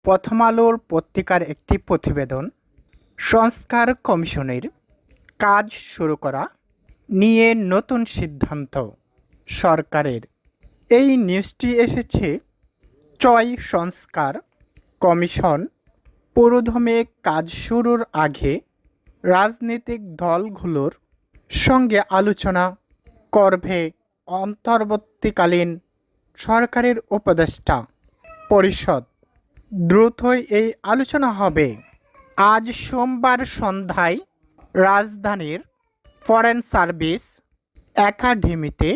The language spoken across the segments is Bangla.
প্রথম আলোর পত্রিকার একটি প্রতিবেদন সংস্কার কমিশনের কাজ শুরু করা নিয়ে নতুন সিদ্ধান্ত সরকারের। এই নিউজটি এসেছে সংস্কার কমিশন পুরোদমে কাজ শুরুর আগে রাজনৈতিক দলগুলোর সঙ্গে আলোচনা করবে অন্তর্বর্তীকালীন সরকারের উপদেষ্টা পরিষদ। দ্রুতই এই আলোচনা হবে। আজ সোমবার সন্ধ্যায় রাজধানীর ফরেন সার্ভিস একাডেমিতে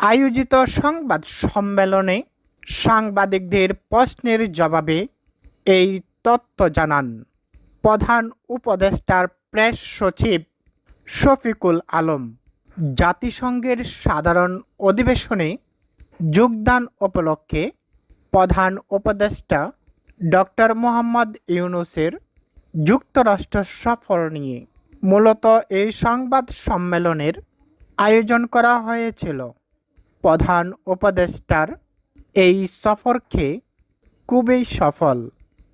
আয়োজিত সংবাদ সম্মেলনে সাংবাদিকদের প্রশ্নের জবাবে এই তথ্য জানান প্রধান উপদেষ্টার প্রেস সচিব শফিকুল আলম। জাতিসংঘের সাধারণ অধিবেশনে যোগদান উপলক্ষে প্রধান উপদেষ্টা ডক্টর মোহাম্মদ ইউনূসের যুক্তরাষ্ট্র সফর নিয়ে মূলত এই সংবাদ সম্মেলনের আয়োজন করা হয়েছিল। প্রধান উপদেষ্টার এই সফরকে খুবই সফল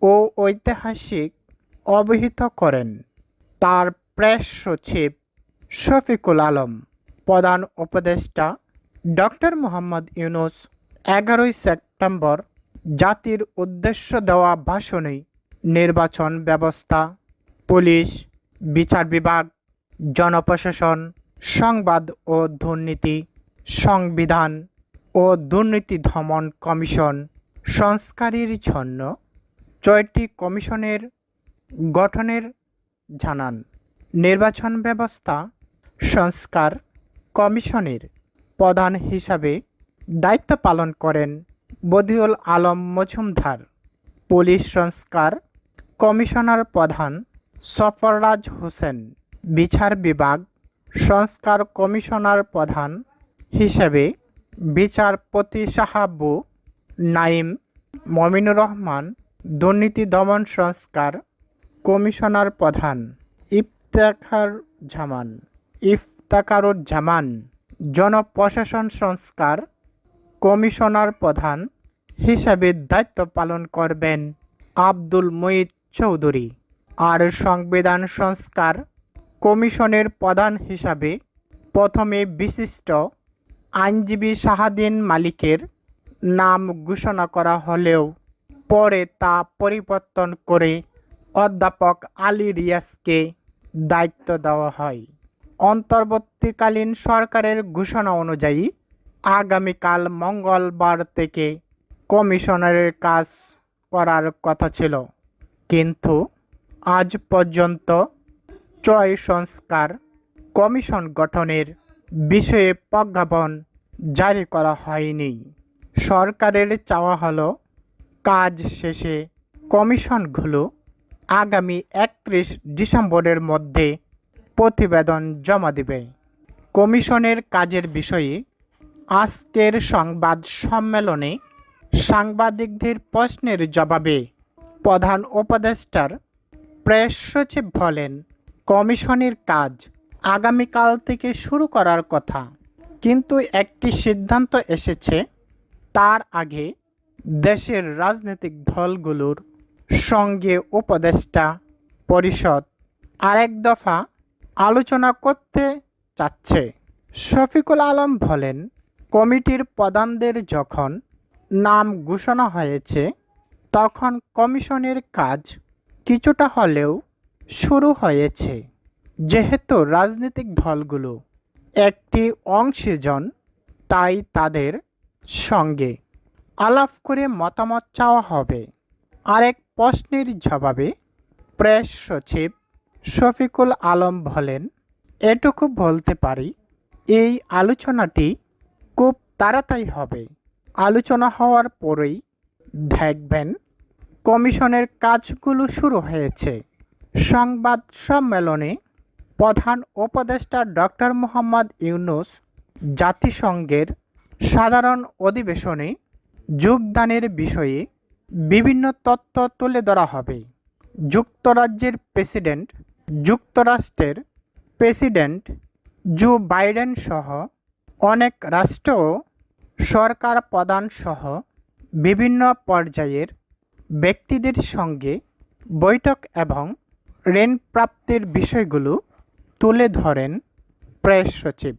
ও ঐতিহাসিক অভিহিত করেন তার প্রেস সচিব শফিকুল আলম। প্রধান উপদেষ্টা ডক্টর মোহাম্মদ ইউনূস 11 সেপ্টেম্বর জাতির উদ্দেশ্য দেওয়া ভাষণে নির্বাচন ব্যবস্থা, পুলিশ, বিচার বিভাগ, জনপ্রশাসন, সংবাদ ও দুর্নীতি, সংবিধান ও দুর্নীতি দমন কমিশন সংস্কারের জন্য 6টি কমিশনের গঠনের জানান। নির্বাচন ব্যবস্থা সংস্কার কমিশনের প্রধান হিসাবে দায়িত্ব পালন করেন বদিউল আলম মজুমদার। পুলিশ সংস্কার কমিশনার প্রধান সফররাজ হোসেন। বিচার বিভাগ সংস্কার কমিশনার প্রধান হিসেবে বিচারপতি সাহাবু নাইম মমিনুর রহমান। দুর্নীতি দমন সংস্কার কমিশনার প্রধান ইফতেখারুজ্জামান। জনপ্রশাসন সংস্কার কমিশনার প্রধান হিসাবে দায়িত্ব পালন করবেন আব্দুল মুঈদ চৌধুরী। আর সংবিধান সংস্কার কমিশনের প্রধান হিসাবে প্রথমে বিশিষ্ট আইনজীবী শাহাদীন মালিকের নাম ঘোষণা করা হলেও পরে তা পরিবর্তন করে অধ্যাপক আলী রিয়াজকে দায়িত্ব দেওয়া হয়। অন্তর্বর্তীকালীন সরকারের ঘোষণা অনুযায়ী আগামীকাল মঙ্গলবার থেকে কমিশনের কাজ করার কথা ছিল, কিন্তু আজ পর্যন্ত সংস্কার কমিশন গঠনের বিষয়ে প্রজ্ঞাপন জারি করা হয়নি। সরকারের চাওয়া হলো কাজ শেষে কমিশনগুলো আগামী 31 ডিসেম্বরের মধ্যে প্রতিবেদন জমা দেবে। কমিশনের কাজের বিষয়ে আজকের সংবাদ সম্মেলনে সাংবাদিকদের প্রশ্নের জবাবে প্রধান উপদেষ্টার প্রেস সচিব বলেন, কমিশনের কাজ আগামীকাল থেকে শুরু করার কথা, কিন্তু একটি সিদ্ধান্ত এসেছে তার আগে দেশের রাজনৈতিক দলগুলোর সঙ্গে উপদেষ্টা পরিষদ আরেক দফা আলোচনা করতে চাচ্ছে। শফিকুল আলম বলেন, কমিটির প্রধানদের যখন নাম ঘোষণা হয়েছে তখন কমিশনের কাজ কিছুটা হলেও শুরু হয়েছে। যেহেতু রাজনৈতিক দলগুলো একটি অংশীজন, তাই তাদের সঙ্গে আলাপ করে মতামত চাওয়া হবে। আরেক প্রশ্নের জবাবে প্রেস সচিব শফিকুল আলম বলেন, এটুকু বলতে পারি এই আলোচনাটি খুব তাড়াতাড়ি হবে। আলোচনা হওয়ার পরেই দেখবেন কমিশনের কাজগুলো শুরু হয়েছে। সংবাদ সম্মেলনে প্রধান উপদেষ্টা ডক্টর মোহাম্মদ ইউনূস জাতিসংঘের সাধারণ অধিবেশনে যোগদানের বিষয়ে বিভিন্ন তথ্য তুলে ধরা হবে। যুক্তরাষ্ট্রের প্রেসিডেন্ট জো বাইডেন সহ অনেক রাষ্ট্র ও সরকার প্রধান সহ বিভিন্ন পর্যায়ের ব্যক্তিদের সঙ্গে বৈঠক এবং ঋণ প্রাপ্তির বিষয়গুলো তুলে ধরেন প্রেস সচিব।